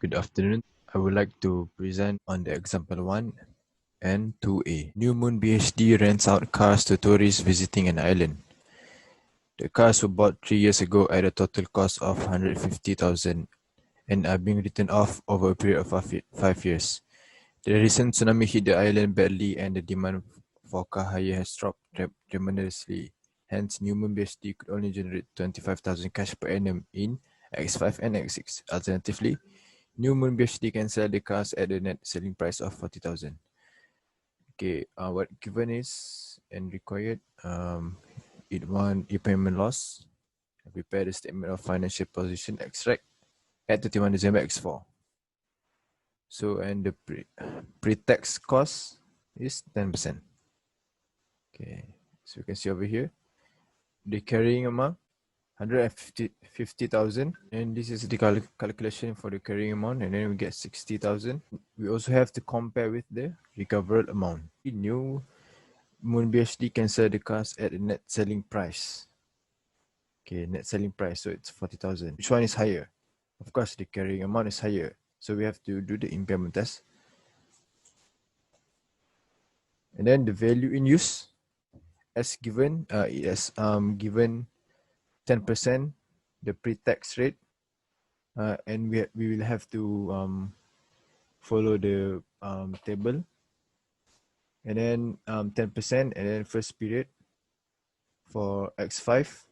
Good afternoon. I would like to present on the example 1 and 2A. New Moon BHD rents out cars to tourists visiting an island. The cars were bought 3 years ago at a total cost of 150,000 and are being written off over a period of 5 years. The recent tsunami hit the island badly and the demand for car hire has dropped tremendously. Hence, New Moon BHD could only generate 25,000 cash per annum in X5 and X6. Alternatively, New Moon BHD can sell the cars at a net selling price of 40,000. Okay, what given is and required, it want payment loss, prepare the statement of financial position extract at 31 December X4. So, and the pre-tax cost is 10%. Okay, so you can see over here, the carrying amount 150,000, and this is the calculation for the carrying amount, and then we get 60,000. We also have to compare with the recoverable amount. New Moon BHD can sell the cars at a net selling price. Okay, net selling price, so it's 40,000. Which one is higher? Of course, the carrying amount is higher, so we have to do the impairment test. And then the value in use, as given, it has given 10% the pre-tax rate, and we will have to follow the table, and then 10%, and then first period for X5,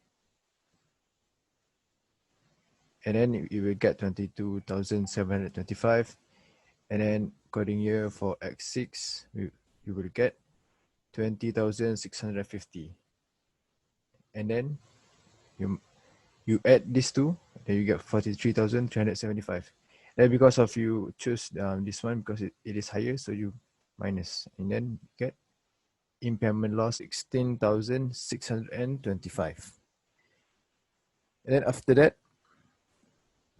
and then you will get 22,725, and then according year for X6 you will get 20,650, and then you add these two, then you get 43,375. And because of you choose this one because it is higher, so you minus, and then get impairment loss 16,625. And then after that,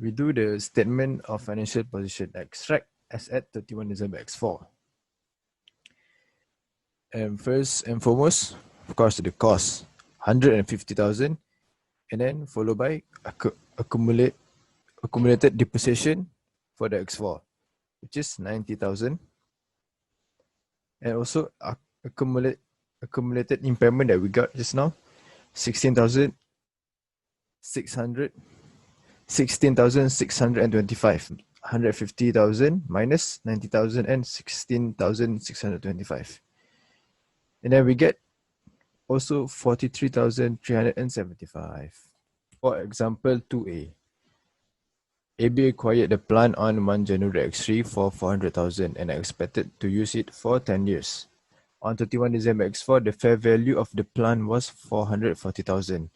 we do the statement of financial position extract as at 31 December X4. And first and foremost, of course, the cost 150,000, and then followed by accumulated depreciation for the X4, which is 90,000, and also accumulated impairment that we got just now, 16,625, 150,000 minus 90,000 and 16,625. And then we get also 43,375. For example 2A, AB acquired the plant on 1 January X3 for 400,000 and expected to use it for 10 years. On 31 December X4, the fair value of the plant was 440,000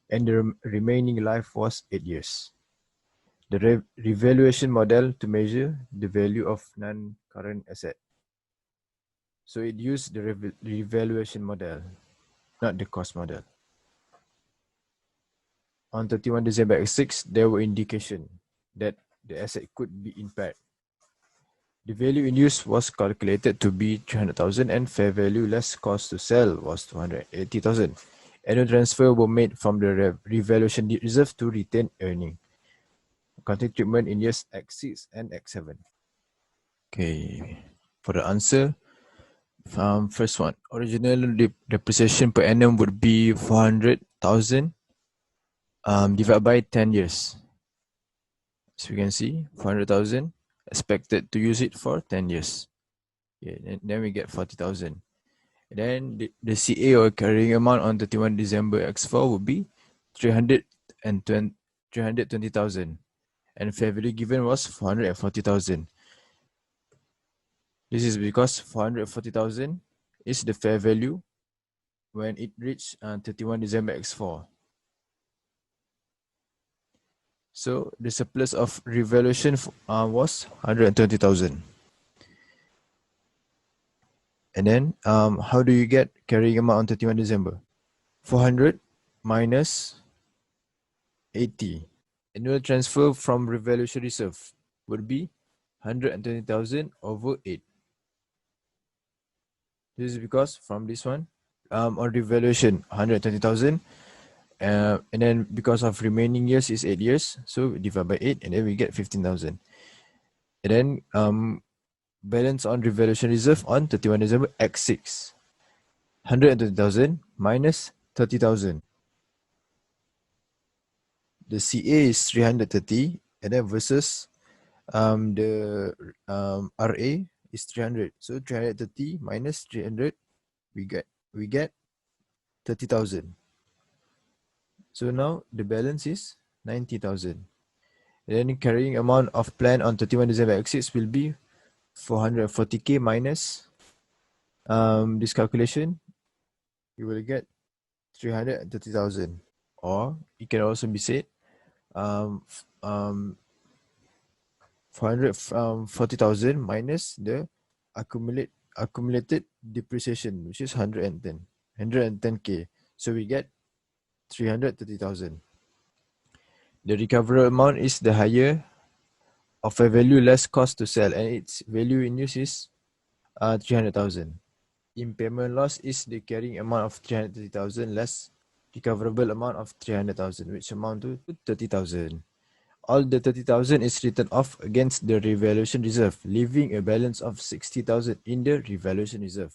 and the remaining life was 8 years. The revaluation model to measure the value of non-current asset. So it used the revaluation model, not the cost model. On 31 December X6, there were indications that the asset could be impaired. The value in use was calculated to be 300,000 and fair value less cost to sell was 280,000. Annual transfer were made from the revaluation reserve to retain earning. Accounting treatment in years X6 and X7. Okay, for the answer, first one, original depreciation per annum would be 400,000 divided by 10 years. So you can see 400,000 expected to use it for 10 years. Okay, and then we get 40,000. And then the CA or carrying amount on 31 December X4 would be 320,000. And fair value given was 440,000. This is because 440,000 is the fair value when it reached 31 December X4. So the surplus of revaluation was 120,000. And then how do you get carrying amount on 31 December? 400 minus 80. Annual transfer from revaluation reserve would be 120,000 over 8. This is because from this one, on revaluation 120,000, and then because of remaining years is 8 years, so we divide by 8 and then we get 15,000. And then balance on revaluation reserve on 31 December X6. 120,000 minus 30,000. The CA is 330 and then versus the RA is 300. So 330 minus 300 we get 30,000. So now the balance is 90,000. Then carrying amount of plan on 31 December X6 will be 440k minus this calculation, you will get 330,000. Or it can also be said 440,000 minus the accumulated depreciation, which is 110k. So we get 330,000. The recoverable amount is the higher of a value less cost to sell, and its value in use is 300,000. Impairment loss is the carrying amount of 330,000 less recoverable amount of 300,000, which amount to 30,000. All the 30,000 is written off against the revaluation reserve, leaving a balance of 60,000 in the revaluation reserve.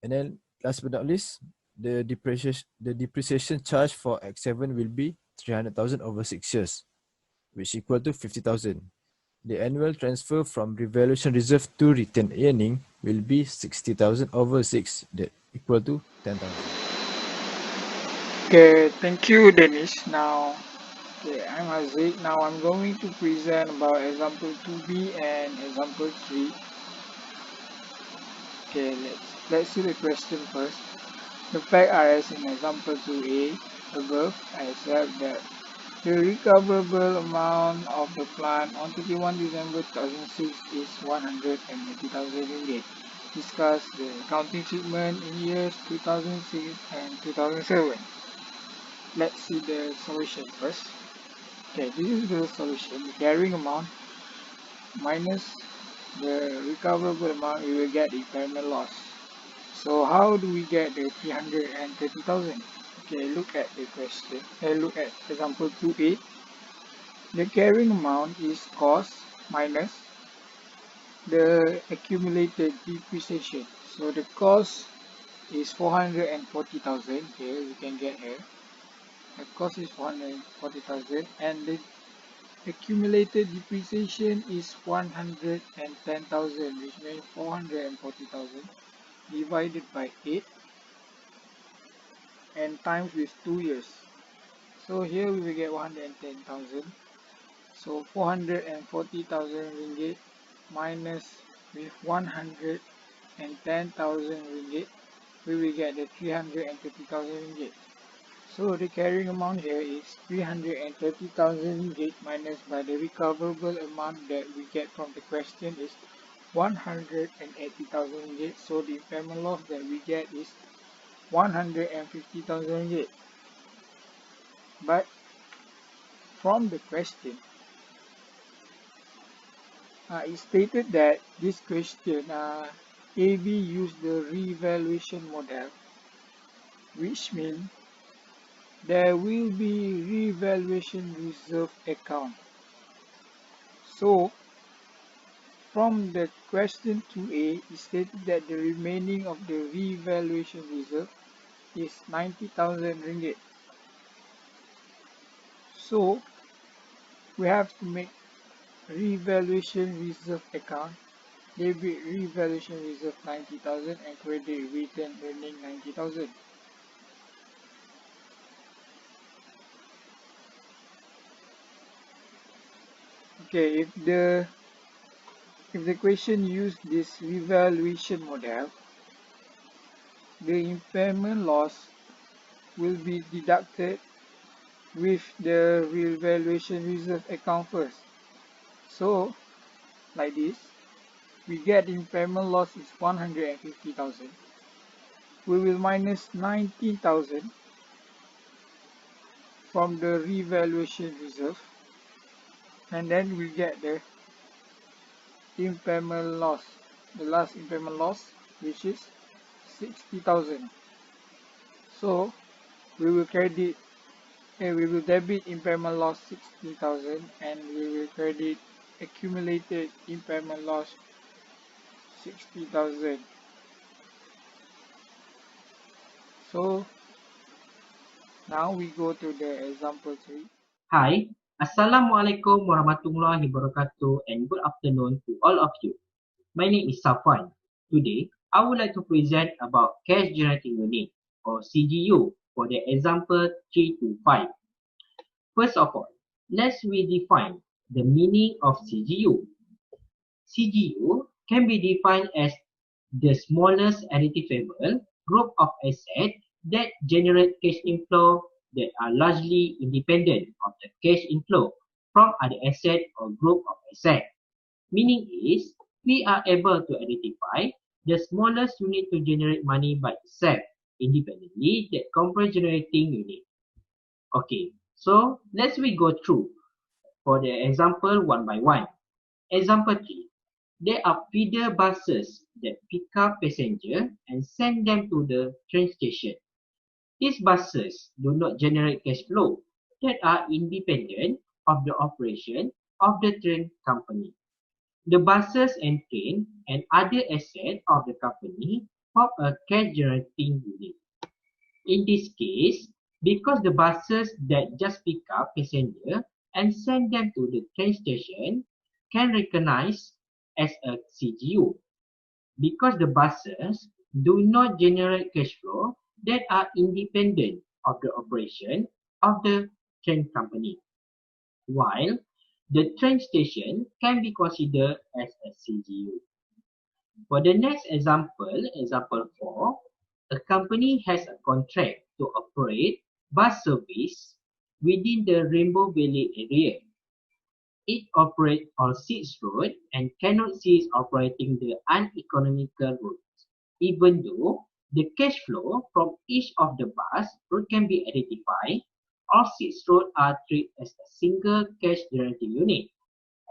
And then last but not least, the depreciation charge for X7 will be 300,000 over 6 years, which equal to 50,000. The annual transfer from revaluation reserve to retained earning will be 60,000 over 6, that equal to 10,000. Okay, thank you, Dennis. Now, okay, I'm Hazik. Now I'm going to present about example 2b and example 3. Okay, let's see the question first. The fact are as in example 2a above, I said that the recoverable amount of the plant on 31 December 2006 is 180,000 ringgit. Discuss the accounting treatment in years 2006 and 2007. Let's see the solution first. Okay, this is the solution. The carrying amount minus the recoverable amount, we will get impairment loss. So how do we get the 330,000? Okay, look at the question. Look at example 2a. The carrying amount is cost minus the accumulated depreciation. So the cost is 440,000. Here we can get here. The cost is 440,000 and the accumulated depreciation is 110,000, which means 440,000 divided by 8 and times with 2 years. So here we will get 110,000. So 440,000 ringgit minus with 110,000 ringgit, we will get the 330,000 ringgit. So the carrying amount here is 330,000 ringgit minus by the recoverable amount that we get from the question is 180,000 ringgit. So the impairment loss that we get is 150,000 ringgit. But from the question, it stated that this question AB used the revaluation model, which means there will be revaluation reserve account. So from the question 2a, it stated that the remaining of the revaluation reserve is 90,000 ringgit. So we have to make revaluation reserve account, debit revaluation reserve 90,000 and credit return earning 90,000. Okay, if the question used this revaluation model, the impairment loss will be deducted with the revaluation reserve account first. So, like this, we get impairment loss is 150,000. We will minus 90,000 from the revaluation reserve, and then we get the impairment loss, the last impairment loss, which is 60,000. So, we will debit impairment loss 60,000 and we will credit accumulated impairment loss 60,000. So now we go to the example 3. Hi, Assalamualaikum warahmatullahi wabarakatuh and good afternoon to all of you. My name is Safwan. Today, I would like to present about cash generating unit or CGU for the example 3 to 5. First of all, let's redefine the meaning of CGU. CGU can be defined as the smallest identifiable group of assets that generate cash inflow that are largely independent of the cash inflow from other asset or group of assets. Meaning is, we are able to identify the smallest unit to generate money by itself independently that comprise generating unit. Okay, so let's we go through for the example one by one. Example 3. There are feeder buses that pick up passengers and send them to the train station. These buses do not generate cash flow that are independent of the operation of the train company. The buses and train and other assets of the company form a cash generating unit. In this case, because the buses that just pick up passengers and send them to the train station can recognize as a CGU, because the buses do not generate cash flow that are independent of the operation of the train company, while the train station can be considered as a CGU. For the next example, example 4, a company has a contract to operate bus service within the Rainbow Valley area. It operates on 6 roads and cannot cease operating the uneconomical routes, even though the cash flow from each of the bus route can be identified. All 6 roads are treated as a single cash generating unit,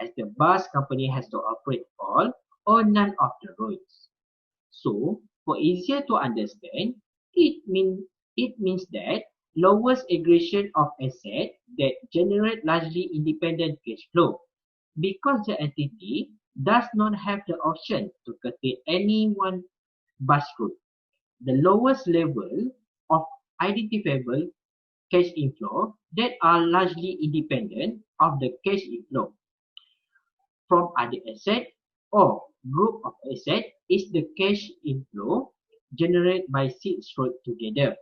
as the bus company has to operate all or none of the roads. So, for easier to understand, it means that lowest aggregation of assets that generate largely independent cash flow, because the entity does not have the option to curtail any one bus route. The lowest level of identifiable cash inflow that are largely independent of the cash inflow from other asset or group of asset is the cash inflow generated by six roads together.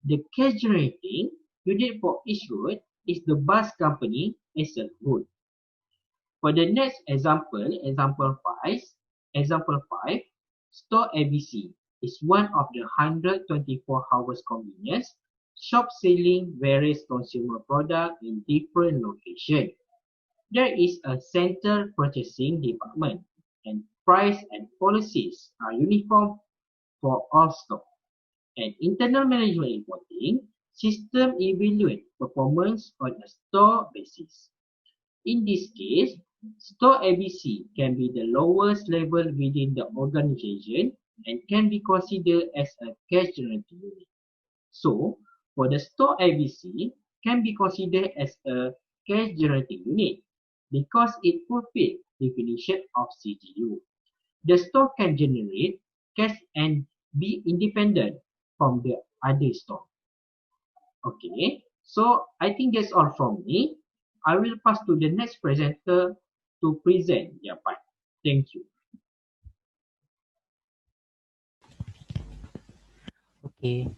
The cash generating unit for each road is the bus company as a whole. For the next example, example 5, store ABC is one of the 124 hours convenience shop selling various consumer products in different locations. There is a central purchasing department, and price and policies are uniform for all stores. An internal management reporting system evaluates performance on a store basis. In this case, store ABC can be the lowest level within the organization and can be considered as a cash generating unit. So, for the store ABC can be considered as a cash generating unit because it fulfills definition of CGU. The store can generate cash and be independent from the other store. Okay, so I think that's all from me. I will pass to the next presenter to present their part. Thank you. Okay.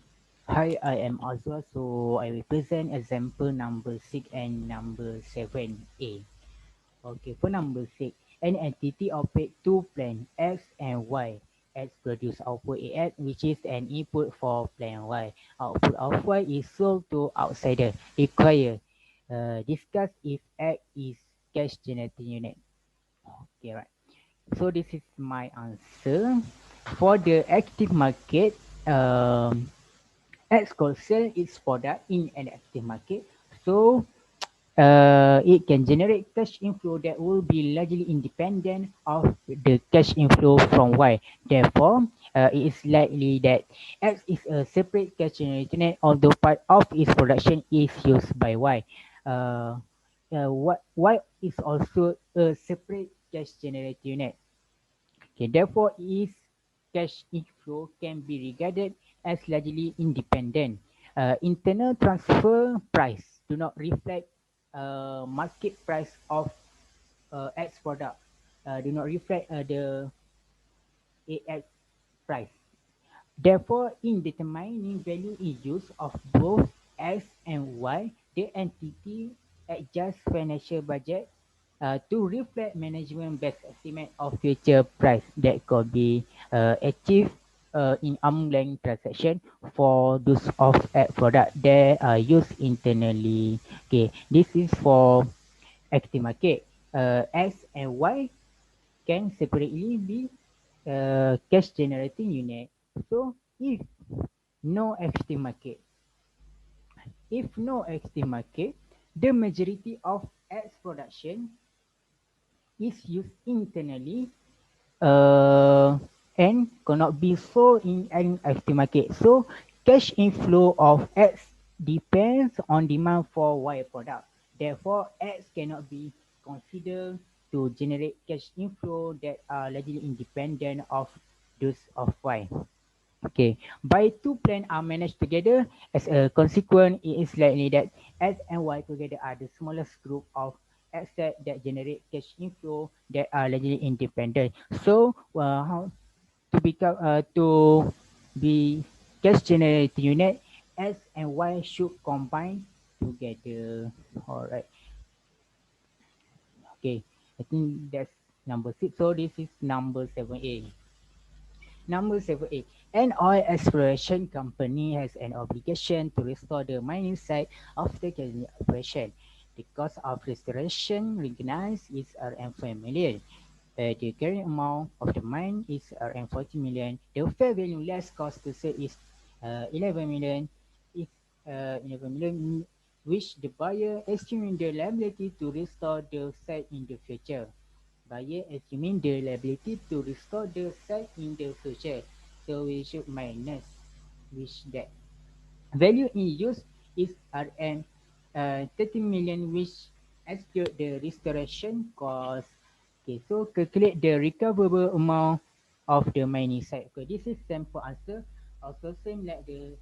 Hi, I am Azwa. So I will present example number 6 and number 7A. Okay, for number 6, an entity operates two plan X and Y. X produce output AX, which is an input for plan Y. Output of Y is sold to outsider. Require discuss if X is cash generating unit. Okay, right. So this is my answer. For the active market, X could sell its product in an active market. So it can generate cash inflow that will be largely independent of the cash inflow from Y. Therefore, it is likely that X is a separate cash generating unit, although part of its production is used by Y. Uh, why is also a separate cash generating unit. Okay, therefore, its cash inflow can be regarded as largely independent. Internal transfer price do not reflect market price of X product. Do not reflect the AX price. Therefore, in determining value in use of both X and Y, the entity adjusts financial budget to reflect management best estimate of future price that could be achieved in arm length transaction for those of product that are used internally. Okay, this is for active market. X and Y can separately be cash generating unit. So no active market, if no active market, the majority of X production is used internally uh, and cannot be sold in an active market. So cash inflow of X depends on demand for Y product. Therefore, X cannot be considered to generate cash inflow that are largely independent of those of Y. Okay, by two plans are managed together, as a consequence, it is likely that X and Y together are the smallest group of assets that generate cash inflow that are largely independent. So, how to become be cash generating unit, X and Y should combine together. All right. Okay, I think that's number 6. So this is number 7A. Number 7A. An oil exploration company has an obligation to restore the mining site after carrying operation. The cost of restoration recognized is RM5 million. The carrying amount of the mine is RM40 million. The fair value less cost to sell is 11 million. Is 11 million, which the buyer assuming the liability to restore the site in the future. Buyer assuming the liability to restore the site in the future. So we should minus which that value in use is RM 30 million, which exclude the restoration cost. Okay, so calculate the recoverable amount of the mining site. Okay, this is simple answer. Also same like the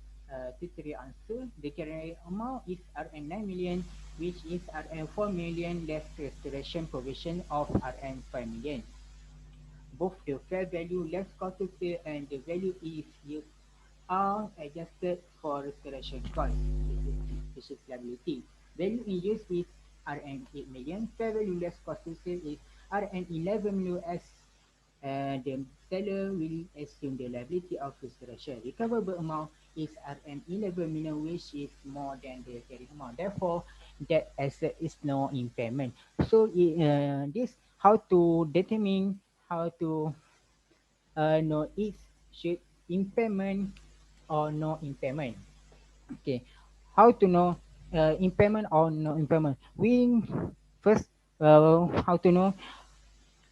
tutorial answer. The carrying amount is RM 9 million, which is RM 4 million less restoration provision of RM 5 million. Both the fair value less cost to sale and the value is used are adjusted for restoration cost, which is liability. Value in use is RM 8 million. Fair value less cost to sale is RM 11 million, as the seller will assume the liability of restoration. Recoverable amount is RM 11 million, which is more than the carrying amount. Therefore, that asset is no impairment. So this how to determine how to know if should impairment or no impairment. Okay, how to know impairment or no impairment? We first how to know,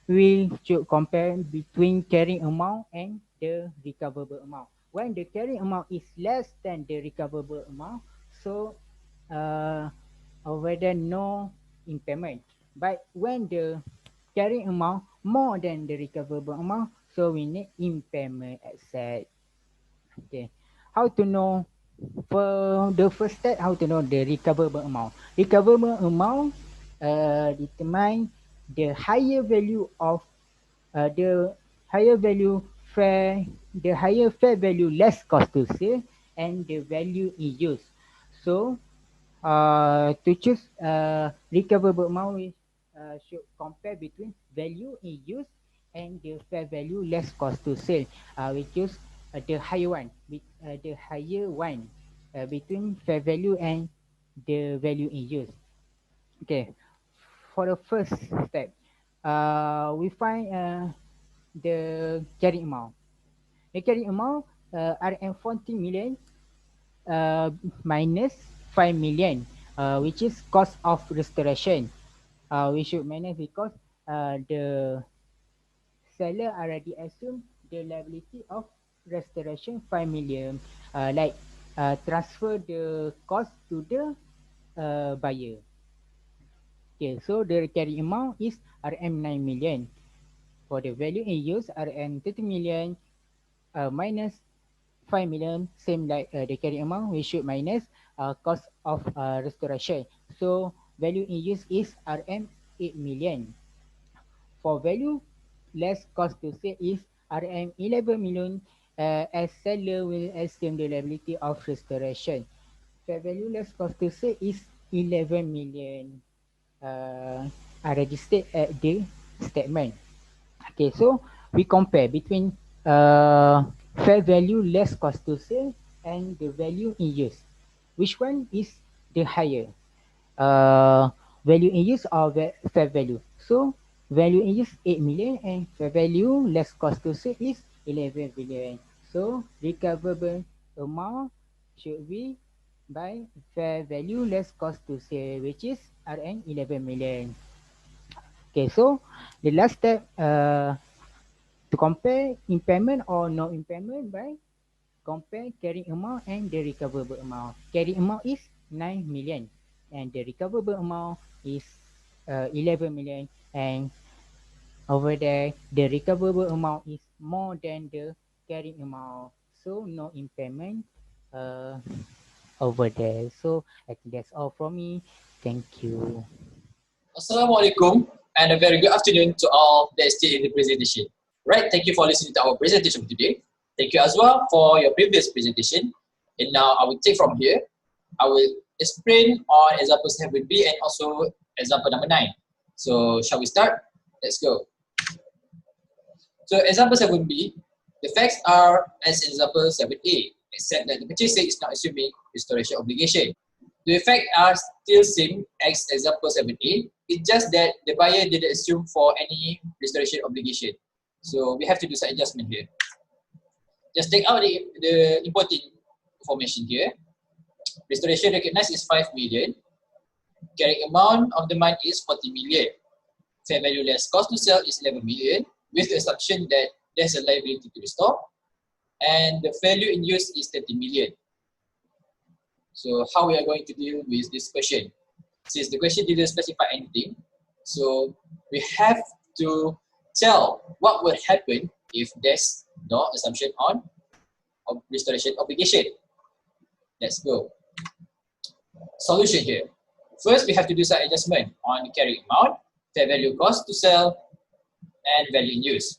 we should compare between carrying amount and the recoverable amount. When the carrying amount is less than the recoverable amount, so uh, whether no impairment. But when the carrying amount more than the recoverable amount, so we need impairment asset. Okay, how to know, for the first step, how to know the recoverable amount? Recoverable amount determine the higher value of the higher value fair, the higher fair value less cost to sell and the value in use. So to choose recoverable amount, we should compare between value in use and the fair value less cost to sell. We choose the higher one, the higher one between fair value and the value in use. Okay, for the first step, we find the carrying amount. The carrying amount RM 40 million uh, minus 5 million, which is cost of restoration. We should minus because the seller already assume the liability of restoration 5 million, like transfer the cost to the buyer. Okay, so the carrying amount is RM 9 million. For the value in use, RM 30 million minus 5 million, same like the carrying amount, we should minus cost of restoration. So value in use is RM 8 million. For value less cost to sell is RM 11 million, as seller will assume the liability of restoration. Fair value less cost to sell is 11 million, are registered at the statement. Okay, so we compare between fair value less cost to sell and the value in use. Which one is the higher? Uh, Value in use or fair value? So value in use 8 million and fair value less cost to sell is 11 million. So recoverable amount should be by fair value less cost to sell, which is RN 11 million. Okay, so the last step to compare impairment or no impairment by compare carrying amount and the recoverable amount. Carrying amount is 9 million and the recoverable amount is 11 million, and over there the recoverable amount is more than the carrying amount, so no impairment uh, over there. So I think that's all from me. Thank you. Assalamualaikum and a very good afternoon to all that is still in the presentation. Right, thank you for listening to our presentation today. Thank you as well for your previous presentation. And now I will take from here. I will explain on example 7b and also example number 9. So shall we start? Let's go. So example 7b, the facts are as example 7a, except that the purchaser is not assuming restoration obligation. The effects are still same as example 7a. It's just that the buyer didn't assume for any restoration obligation. So we have to do some adjustment here. Just take out the important information here. Restoration recognized is 5 million. Carrying amount of the money is 40 million. Fair value less cost to sell is 11 million, with the assumption that there's a liability to restore. And the value in use is 30 million. So how we are going to deal with this question? Since the question didn't specify anything, so we have to tell what will happen if there's no assumption on restoration obligation. Let's go. Solution here. First, we have to do some adjustment on the carrying amount, fair value cost to sell, and value in use.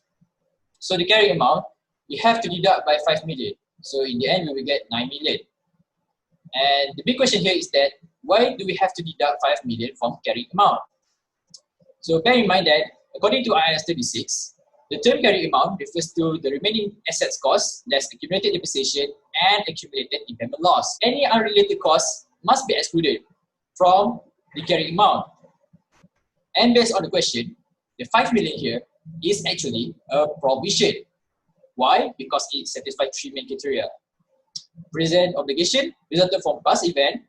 So the carrying amount, we have to deduct by 5 million. So in the end, we will get 9 million. And the big question here is that why do we have to deduct 5 million from carrying amount? So bear in mind that according to IAS 36, the term carrying amount refers to the remaining assets cost less accumulated depreciation and accumulated impairment loss. Any unrelated costs must be excluded from the carrying amount. And based on the question, the 5 million here is actually a provision. Why? Because it satisfies 3 main criteria. Present obligation resulted from past event,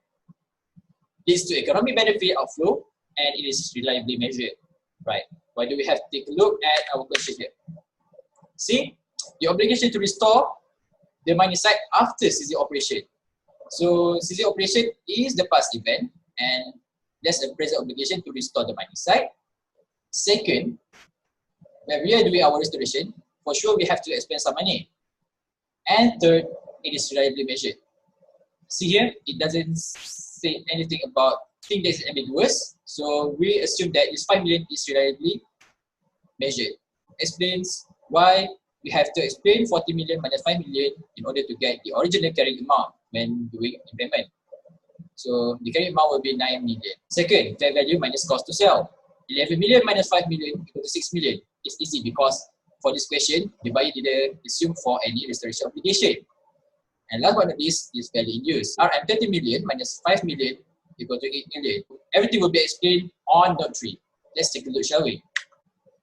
leads to economic benefit outflow, and it is reliably measured. Right? Why do we have to take a look at our question here? See, the obligation to restore the mining site after CZ operation. So CZ operation is the past event, and there's a present obligation to restore the mining site. Second, when we are doing our restoration, for sure we have to expend some money. And third, it is reliably measured. See here, it doesn't say anything about thing that is ambiguous. So we assume that this 5 million is reliably measured. Explains why we have to explain 40 million minus 5 million in order to get the original carrying amount when doing impairment. So the carrying amount will be 9 million. Second, fair value minus cost to sell. 11 million minus 5 million equal to 6 million. It's easy because for this question, the buyer didn't assume for any restoration obligation. And last but not least is value in use. RM 30 million minus 5 million equal to 8 million. Everything will be explained on note 3. Let's take a look, shall we?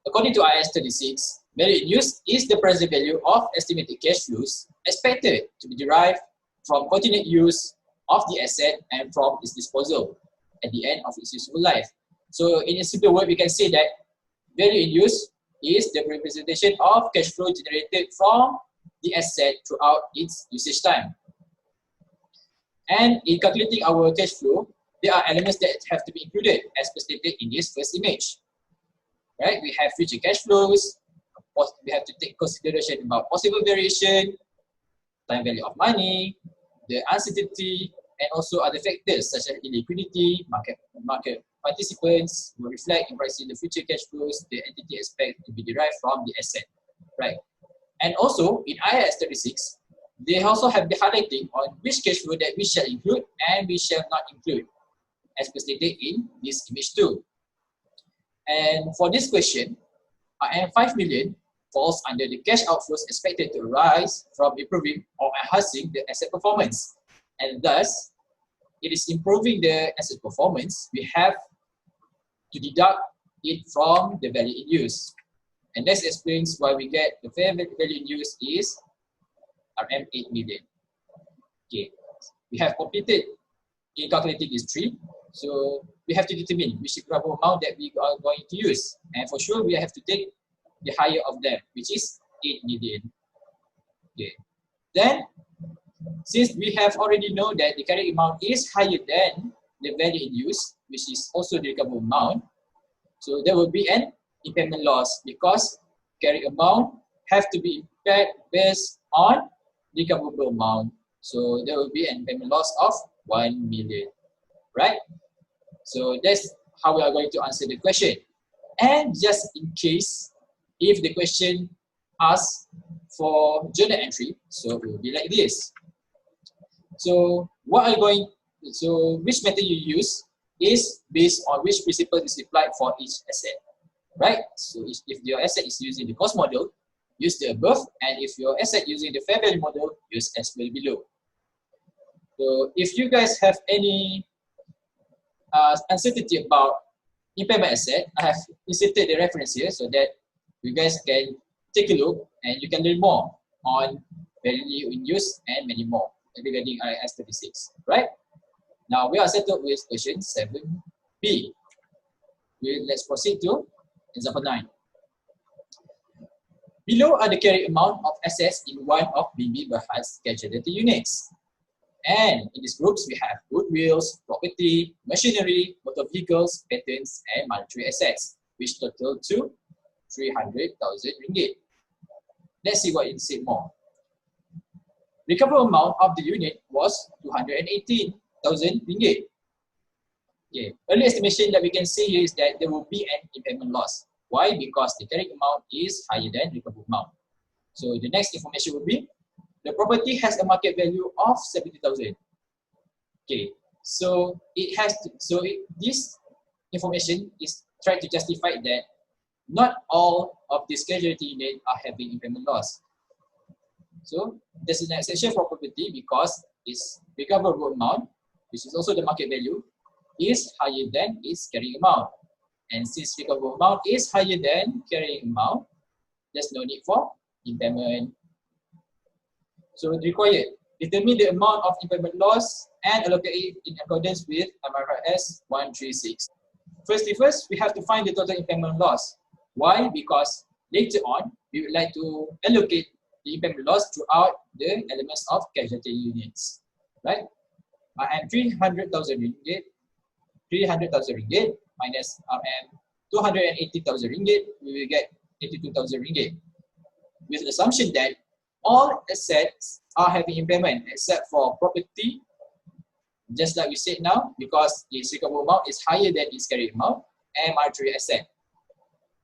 According to IAS 36, value in use is the present value of estimated cash flows expected to be derived from continued use of the asset and from its disposal at the end of its useful life. So in a simple word, we can say that value in use is the representation of cash flow generated from the asset throughout its usage time. And in calculating our cash flow, there are elements that have to be included as stated in this first image. Right? We have future cash flows. We have to take consideration about possible variation, time value of money, the uncertainty, and also other factors such as illiquidity, market participants will reflect in pricing the future cash flows the entity expect to be derived from the asset, right? And also in IAS 36, they also have the highlighting on which cash flow that we shall include and we shall not include, as stated in this image too. And for this question, IM 5 million falls under the cash outflows expected to arise from improving or enhancing the asset performance. And thus, it is improving the asset performance, we have to deduct it from the value in use. And that explains why we get the fair value in use is RM 8 million. Okay, we have completed in calculating these three. So we have to determine which recoverable amount that we are going to use. And for sure, we have to take the higher of them, which is 8 million. Okay. Then, since we have already know that the carrying amount is higher than the value in use, which is also the recoverable amount, so there will be an impairment loss because carrying amount have to be impaired based on the recoverable amount. So there will be an impairment loss of 1 million, right? So that's how we are going to answer the question. And just in case, if the question asks for journal entry, so it will be like this. So which method you use is based on which principle is applied for each asset, right? So if your asset is using the cost model, use the above, and if your asset using the fair value model, use as well below. So if you guys have any uncertainty about impairment asset, I have inserted the reference here so that you guys can take a look and you can learn more on value in use and many more regarding IAS 36, right? Now we are settled with question 7b. Let's proceed to example 9. Below are the carrying amount of assets in one of BB Berhad's casualty units. And in these groups, we have goodwills, property, machinery, motor vehicles, patents, and monetary assets, which total to 300,000 ringgit. Let's see what it said more. Recoverable amount of the unit was 218,000 ringgit. Okay. Early estimation that we can see here is that there will be an impairment loss. Why? Because the carrying amount is higher than recoverable amount. So the next information will be the property has a market value of 70,000. Okay, so this information is trying to justify that not all of these casualty units are having impairment loss. So there's an exception for property because its recoverable amount, which is also the market value, is higher than its carrying amount. And since recoverable amount is higher than carrying amount, there's no need for impairment. So required, determine the amount of impairment loss and allocate it in accordance with MFRS 136. First, we have to find the total impairment loss. Why? Because later on, we would like to allocate the impairment loss throughout the elements of casualty units, right? And 300,000 ringgit minus 280,000 ringgit, we will get 82,000 ringgit. With the assumption that all assets are having impairment except for property, just like we said now, because its recoverable amount is higher than its carrying amount, and monetary asset.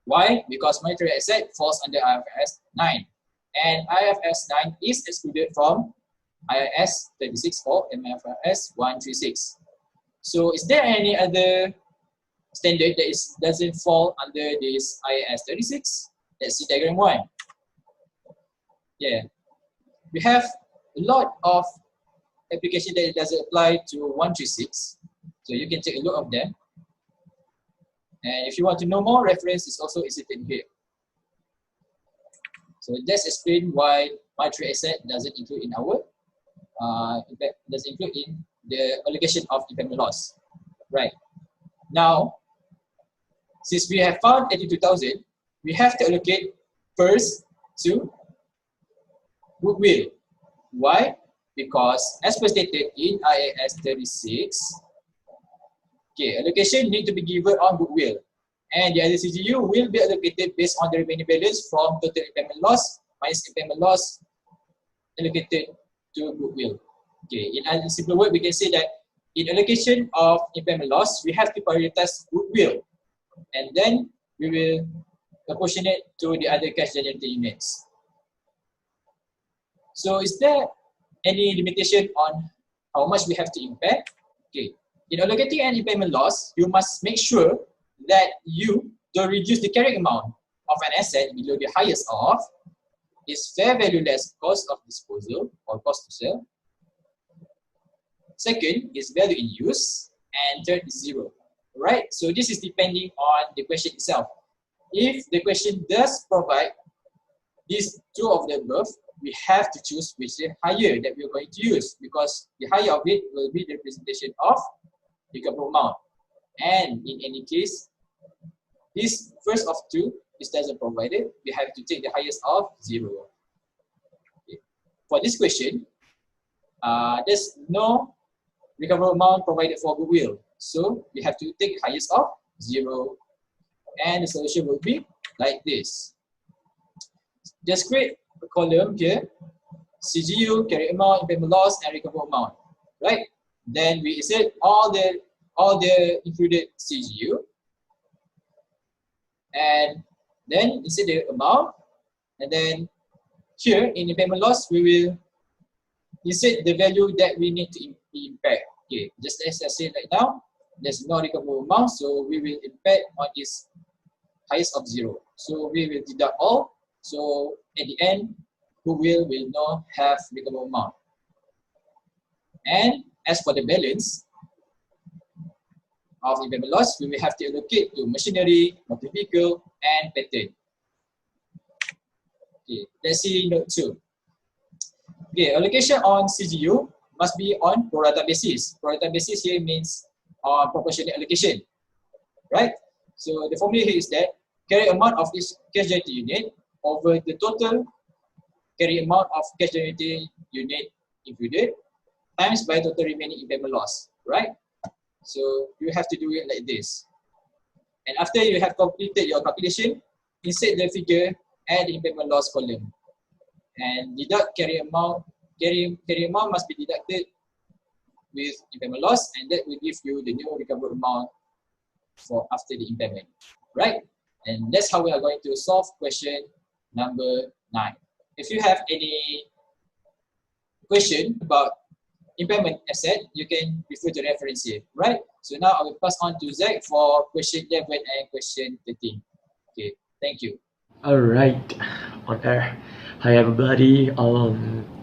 Why? Because monetary asset falls under IFRS 9, and IFRS 9 is excluded from IAS 36 or MFRS 136. So is there any other standard that doesn't fall under this IAS 36? Let's see diagram 1. Yeah, we have a lot of application that doesn't apply to 136. So you can take a look of them. And if you want to know more, reference is also inserted here. So let's explain why monetary asset doesn't include in our doesn't include in the allocation of impairment loss. Right. Now, since we have found 82,000, we have to allocate first to goodwill. Why? Because as per stated in IAS 36, Okay, allocation need to be given on goodwill, and the other CGU will be allocated based on the remaining balance from total impairment loss minus impairment loss allocated to goodwill. Okay, in a simple word, we can say that in allocation of impairment loss, we have to prioritize goodwill, and then we will proportionate to the other cash generating units. So is there any limitation on how much we have to impair? Okay, in allocating an impairment loss, you must make sure that you don't reduce the carrying amount of an asset below the highest of its fair value less cost of disposal or cost to sell. Second is value in use, and third is zero. Right? So this is depending on the question itself. If the question does provide these two of the above, we have to choose which is higher that we are going to use, because the higher of it will be the representation of the recoverable amount. And in any case, this first of two is doesn't provide it. We have to take the highest of zero. Okay. For this question, there's no recoverable amount provided for goodwill, so we have to take the highest of zero, and the solution will be like this. Just create a column here: CGU, carry amount, impairment loss, and recoverable amount. Right? Then we insert all the included CGU, and then insert the amount, and then here in impairment loss we will insert the value that we need to impair. Okay, just as I said right now, there's no recoverable amount, so we will impair on its highest of zero. So we will deduct all. So at the end, goodwill will not have recoverable amount. And as for the balance of impairment loss, we will have to allocate to machinery, motor vehicle, and patent. Okay, let's see note 2. Okay, allocation on CGU must be on pro rata basis. Pro rata basis here means proportionate allocation, right? So the formula here is that carry amount of each cash generating unit over the total carry amount of cash generating unit included times by total remaining impairment loss, right? So you have to do it like this. And after you have completed your calculation, insert the figure at the impairment loss column, and deduct carry amount. Carry amount must be deducted with impairment loss, and that will give you the new recoverable amount for after the impairment, right? And that's how we are going to solve question number 9. If you have any question about impairment asset, you can refer to reference here, right? So now I will pass on to Zach for question 11 and question 13. Okay, thank you. All right, on air. Hi everybody.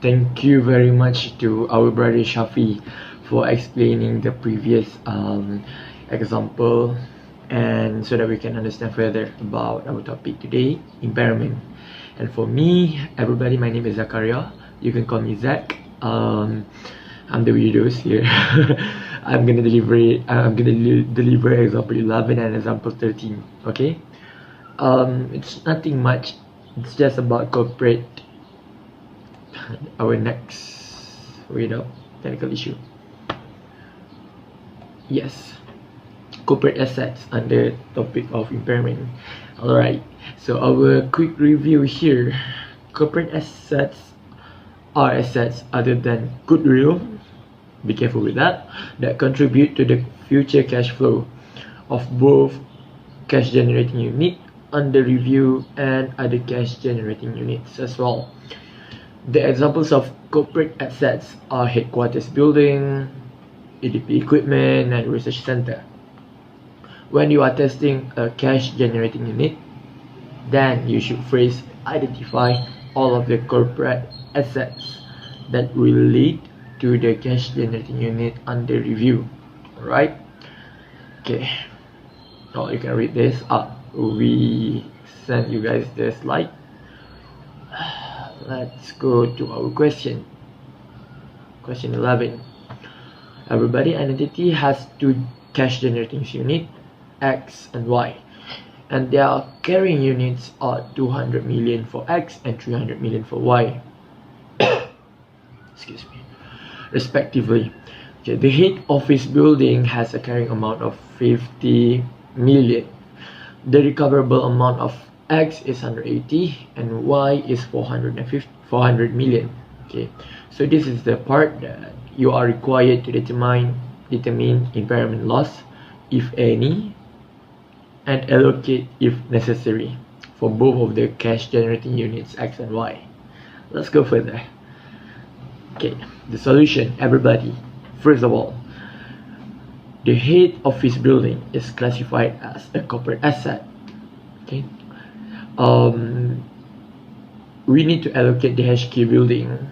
Thank you very much to our brother Shafi for explaining the previous example, and so that we can understand further about our topic today, impairment. And for me, everybody, my name is Zakaria. You can call me Zach. I'm the weirdos here. I'm gonna deliver example 11 and example 13. Okay. It's nothing much. It's just about corporate. Our next technical issue. Yes, corporate assets under topic of impairment. Alright, so our quick review here. Corporate assets are assets other than goodwill, be careful with that contribute to the future cash flow of both cash generating unit under review and other cash generating units as well. The examples of corporate assets are headquarters building, EDP equipment, and research center. When you are testing a cash generating unit, then you should first identify all of the corporate assets that relate to the cash generating unit under review. Alright? Okay. Now you can read this up. We sent you guys the slide. Let's go to our question. Question 11. Everybody, an entity has two cash generating units, X and Y, and their carrying units are 200 million for X and 300 million for Y, excuse me, respectively. Okay, the head office building has a carrying amount of 50 million. The recoverable amount of X is 180 and Y is 400 million. Okay, so this is the part that you are required to determine impairment loss, if any, and allocate if necessary for both of the cash generating units X and Y. Let's go further. Okay, the solution, everybody. First of all, the head office building is classified as a corporate asset. Okay, we need to allocate the HQ building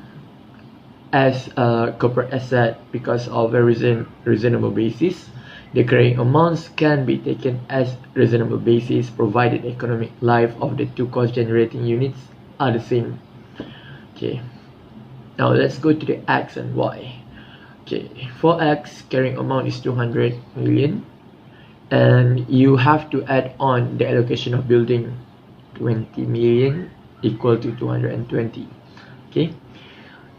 as a corporate asset because of a reasonable basis. The carrying amounts can be taken as reasonable basis provided the economic life of the two cost generating units are the same. Okay, now let's go to the X and Y. Okay, for X, carrying amount is 200 million, and you have to add on the allocation of building 20 million equal to 220. Okay,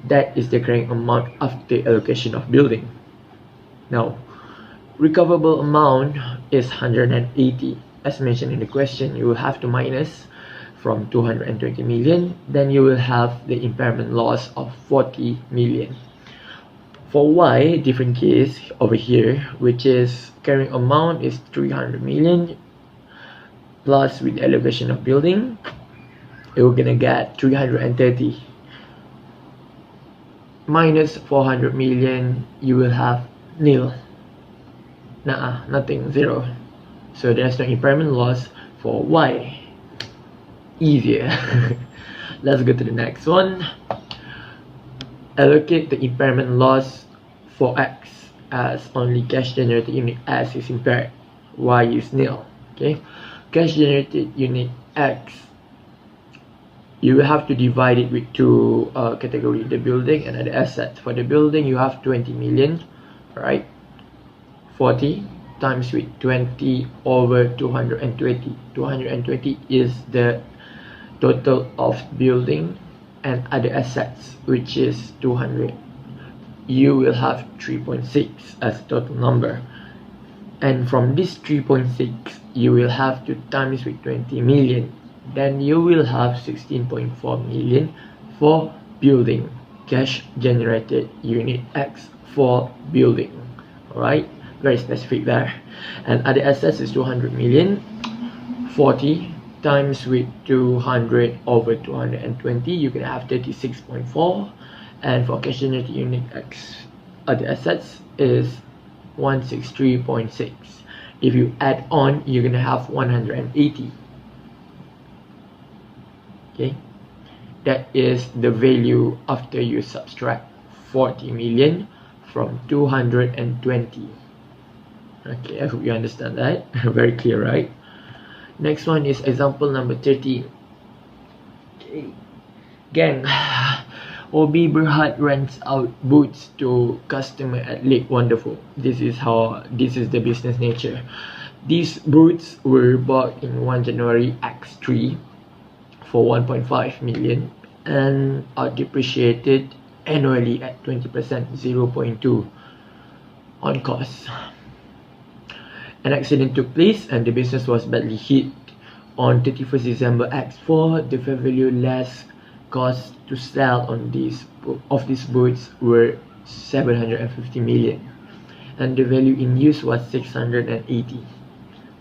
that is the carrying amount after allocation of building. Now, recoverable amount is 180. As mentioned in the question, you will have to minus from 220 million, then you will have the impairment loss of 40 million. For Y, different case over here, which is carrying amount is 300 million plus with allocation of building, you're gonna get 330 minus 400 million, you will have nil. Nothing, zero. So there's no impairment loss for Y. Easier. Let's go to the next one. Allocate the impairment loss for X as only cash generated unit X is impaired, Y is nil. Okay, cash generated unit X, you have to divide it with two categories, the building and the asset. For the building, you have 20 million, right? 40 times with 20 over 220. 220 is the total of building and other assets, which is 200. You will have 3.6 as total number, and from this 3.6 you will have to times with 20 million, then you will have 16.4 million for building, cash generated unit X for building. Alright, very specific there. And other assets is 200 million. 40 times with 200 over 220, you can have 36.4. And for cash generated unit X, other assets is 163.6. If you add on, you're gonna have 180. Okay, that is the value after you subtract 40 million from 220. Okay, I hope you understand that. Very clear, right? Next one is example number 13. Okay, gang. Obi Berhad rents out boots to customer at Lake Wonderful. This is the business nature. These boots were bought in 1 January X3 for 1.5 million and are depreciated annually at 20%, 0.2 on cost. An accident took place and the business was badly hit. On 31st December X4, the fair value less cost to sell on these boots were 750 million and the value in use was 680.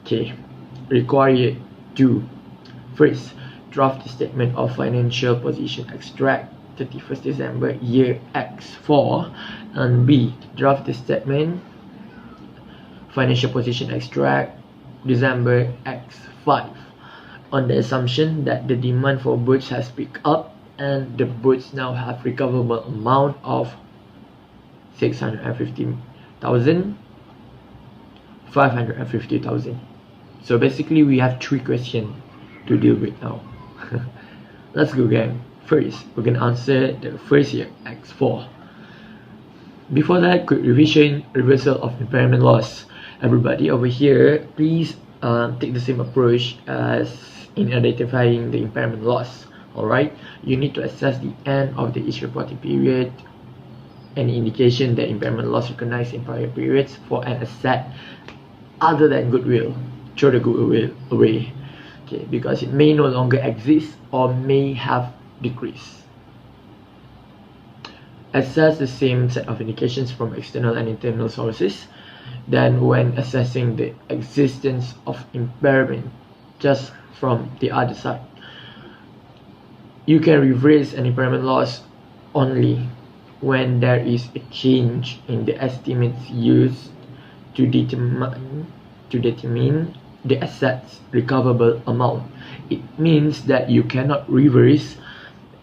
Okay, required to first draft the statement of financial position extract 31st December year X4, and B, draft the statement financial position extract December X5 on the assumption that the demand for boots has picked up and the boots now have recoverable amount of 650,000, 550,000. So basically we have 3 questions to deal with now. Let's go gang. First, we're gonna answer the first year X4. Before that, quick revision, reversal of impairment loss. Everybody over here, please take the same approach as in identifying the impairment loss. Alright, you need to assess the end of the each reporting period any indication that impairment loss recognized in prior periods for an asset other than goodwill, throw the goodwill away, okay, because it may no longer exist or may have decreased. Assess the same set of indications from external and internal sources. Then when assessing the existence of impairment just from the other side, you can reverse an impairment loss only when there is a change in the estimates used to determine the asset's recoverable amount. It means that you cannot reverse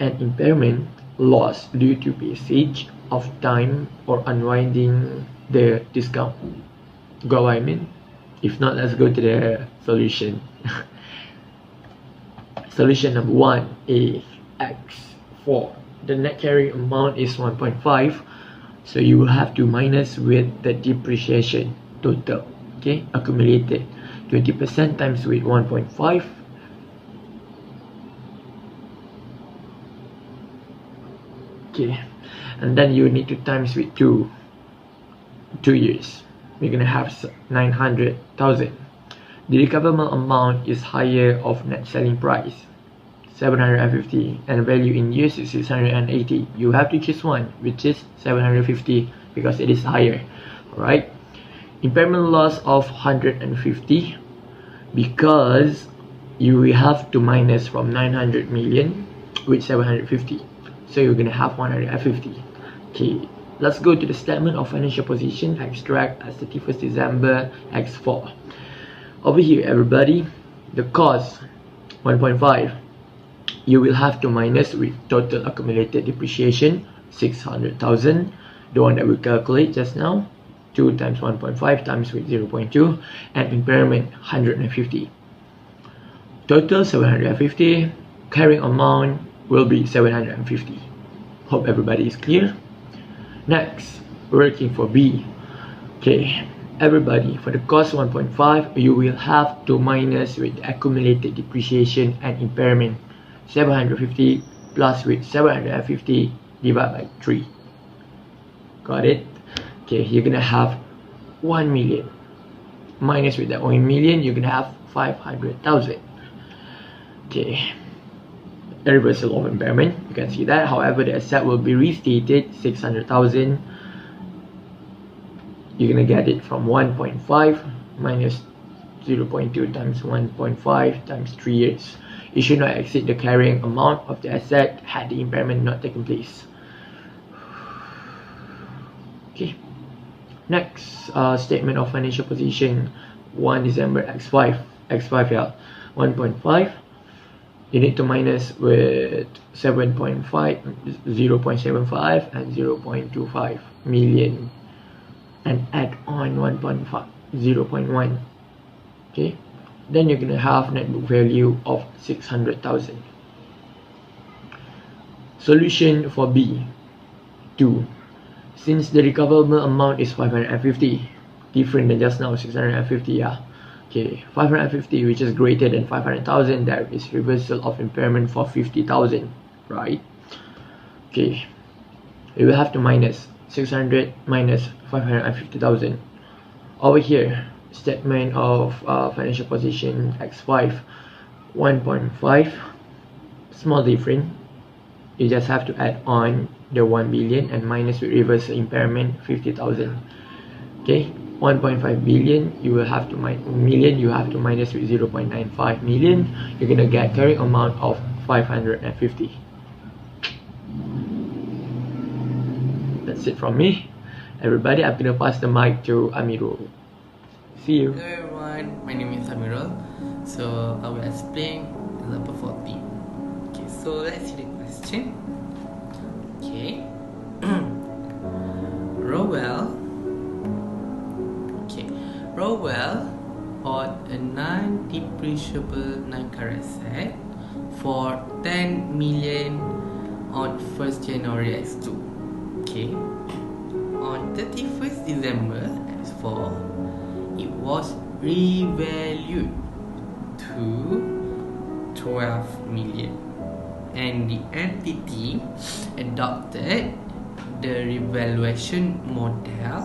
an impairment loss due to passage of time or unwinding the discount. Got what I mean? If not, let's go to the solution. Solution number 1, X4. The net carrying amount is 1.5, so you will have to minus with the depreciation total, okay, accumulated. 20% times with 1.5, okay, and then you need to times with 2 years. We're gonna have 900,000. The recoverable amount is higher of net selling price, 750, and value in years is 680. You have to choose one, which is 750 because it is higher. Alright, impairment loss of 150 because you will have to minus from 900 million with 750, so you're gonna have 150. Okay, let's go to the statement of financial position extract as 31st December X4. Over here, everybody, the cost 1.5, you will have to minus with total accumulated depreciation 600,000, the one that we calculate just now, 2 times 1.5 times with 0.2, and impairment 150. Total 750, carrying amount will be 750. Hope everybody is clear. Next, working for B. Okay, everybody, for the cost 1.5, you will have to minus with accumulated depreciation and impairment 750 plus with 750 divided by 3. Got it? Okay, you're gonna have 1 million. Minus with that 1 million, you're gonna have 500,000. Okay, a reversal of impairment, you can see that. However, the asset will be restated 600,000. You're gonna get it from 1.5 minus 0.2 times 1.5 times 3 years. It should not exceed the carrying amount of the asset had the impairment not taken place. Okay. Next, statement of financial position 1 December X5. X5, yeah, 1.5. You need to minus with 7.5, 0.75 and 0.25 million and add on 1.5, 0.1. Okay, then you're gonna have net book value of 600,000. Solution for B. 2. Since the recoverable amount is 550, different than just now 650, yeah. Okay, 550, which is greater than 500,000, there is reversal of impairment for 50,000, right? Okay, you will have to minus 600 minus 550,000. Over here, statement of financial position X5, 1.5, small difference. You just have to add on the 1 billion and minus with reverse impairment 50,000. Okay, 1.5 billion, you will have to you have to minus with 0.95 million. You're gonna get carrying amount of 550. That's it from me. Everybody, I'm gonna pass the mic to Amirul. See you. Hello everyone, my name is Amirul. So I will explain example 14. Okay, so let's see the question. Okay. Rowell. Okay. Rowell bought a non-depreciable non-current asset for 10 million on 1st January X2. Okay. On 31st December X4, it was revalued to 12 million and the entity adopted the revaluation model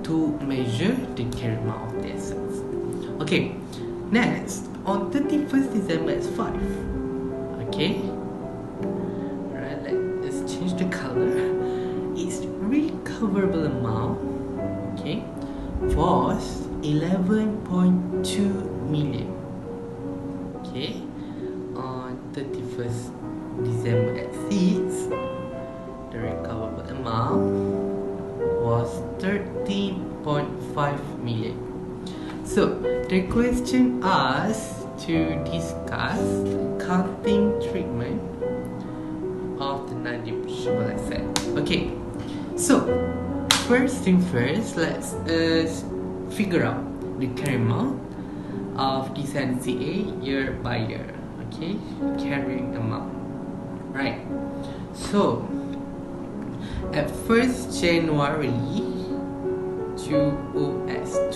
to measure the carrying amount of the assets. Okay, next on 31st December it's 5. Okay, alright, let's change the color. Its recoverable amount, okay, was 11.2 million. Okay, on 31st December at 6, the recoverable amount was 13.5 million. So the question asks to discuss accounting treatment of the non-depreciable asset. Okay, so first thing first, let's figure out the carrying amount of this NCA year by year. Okay, carrying amount, right? So at 1st January 2002,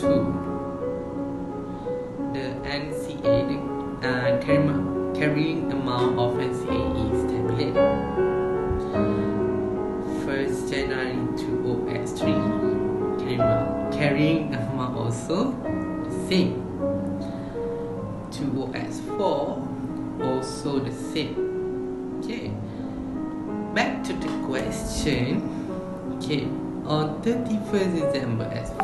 the NCA, the carrying amount of NCA is 10 million. 1st January 2003, carrying amount also the same. 2004, also the same. Okay, back to the question. Okay, on 31st December as 4,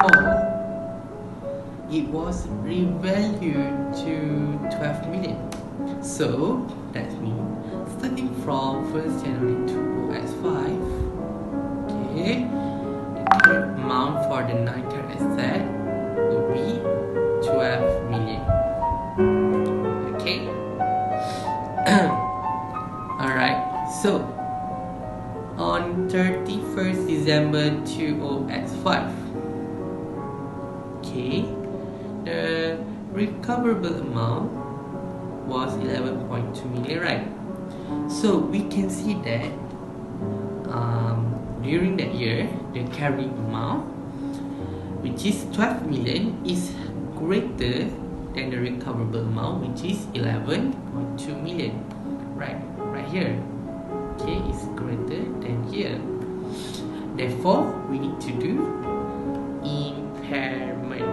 it was revalued to 12 million. So that means starting from 1st January 2005, okay, the current amount for the non-current asset will be 12 million. Okay. Alright, so on 31st December 2005, okay, the recoverable amount was 11.2 million, right? So we can see that during that year, the carrying amount, which is 12 million, is greater than the recoverable amount, which is 11.2 million, right here. Okay, is greater than here. Therefore, we need to do impairment.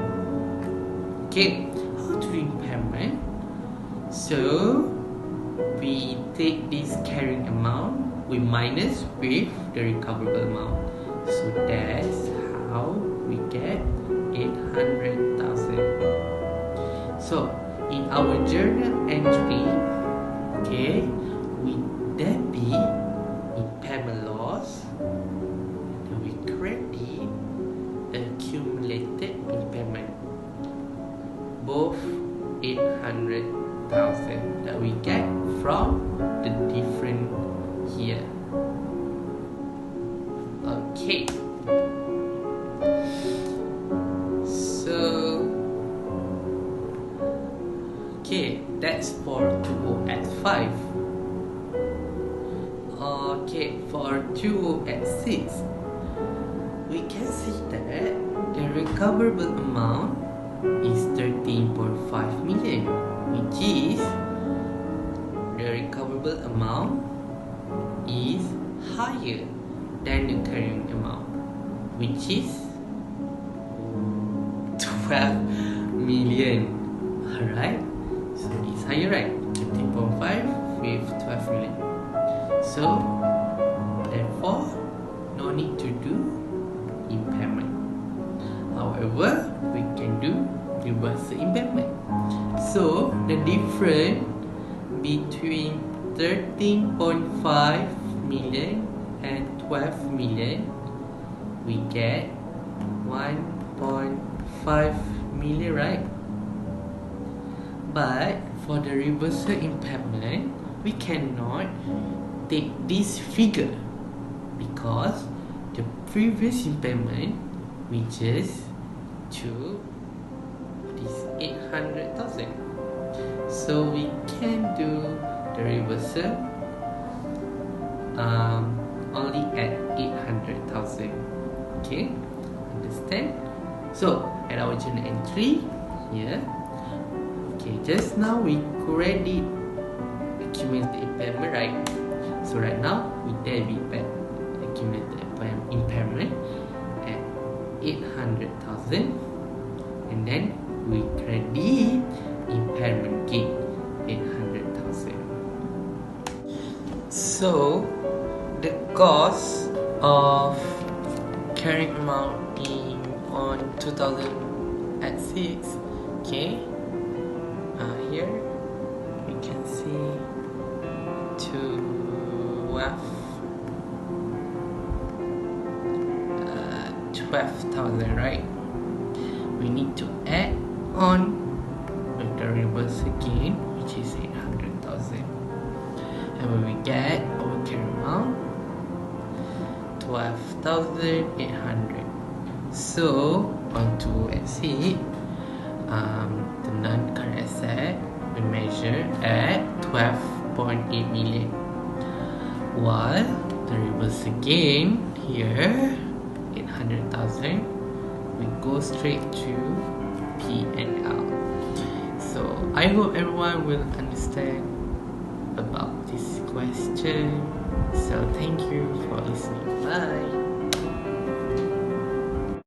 Okay, how to do impairment? So we take this carrying amount, we minus with the recoverable amount. So that's how we get 800,000. So in our journal entry, okay, we debit impairment loss and we credit accumulated impairment, both 800,000 that we get from the different year. Okay, so okay, that's for 2005. Okay, for 2006, we can see that the recoverable amount is 13.5 million, which is the recoverable amount is higher than the carrying amount, which is 12 million. Alright, so it's higher, right? 13.5 with 12 million. So therefore, no need to do impairment. However, we can do reversal impairment. So the difference between 13.5 million and 12 million, we get 1.5 million, right? But for the reversal impairment, we cannot take this figure because the previous impairment we just took this 800,000. So we can do the reversal only at 800,000. Okay, understand? So at our journal entry here, okay, just now we credit accumulated impairment, right? So right now we debit back accumulated impairment at 800,000, and then we credit impairment gain 800,000. So the cost of carrying amount in on 2006, okay, here we can see 12,000, right? We need to add on the variables again, which is 800,000, and when we get our carry amount 12,800. So on to exit, the non-current asset we measure at 12.8 million, while the reverse again here 800,000, we go straight to P&L. So I hope everyone will understand about this question. So thank you for listening. Bye.